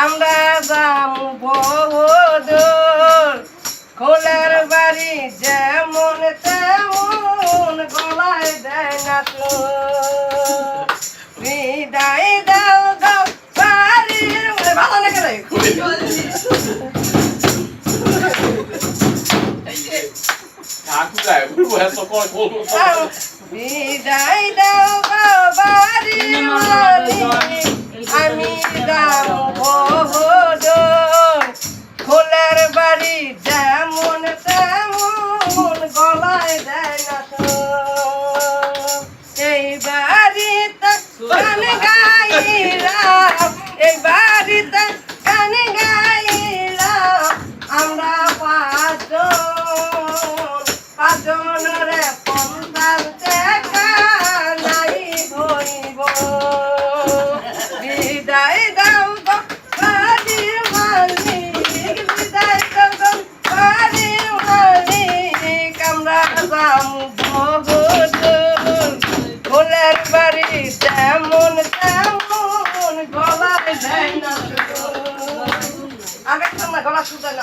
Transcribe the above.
আমরা যাবো বহুদূর খোলার বাড়ি যেমন তেমন গলায় দেয় না সুর বিদায় দাও গো বাড়ির ভালো লাগে রে বিদায় দাও গো বাড়ির আমি যাবো বহুদূর খোলার বাড়ি যেমন তেমন গলায় দেয় না সুর এই বাড়িতে গান গাইলাম এই বাড়িতে গান গাইলাম আমরা পাঁচজনের 50 টাকা নাই হইব বিদায় দাও গো বাড়ির মালিক বিদায় দাও গো বাড়ির মালিক আমরা যাবো বহুদূর খোলার বাড়ি যেমন তেমন গলায় দেয় না আগে না গলা শুধু না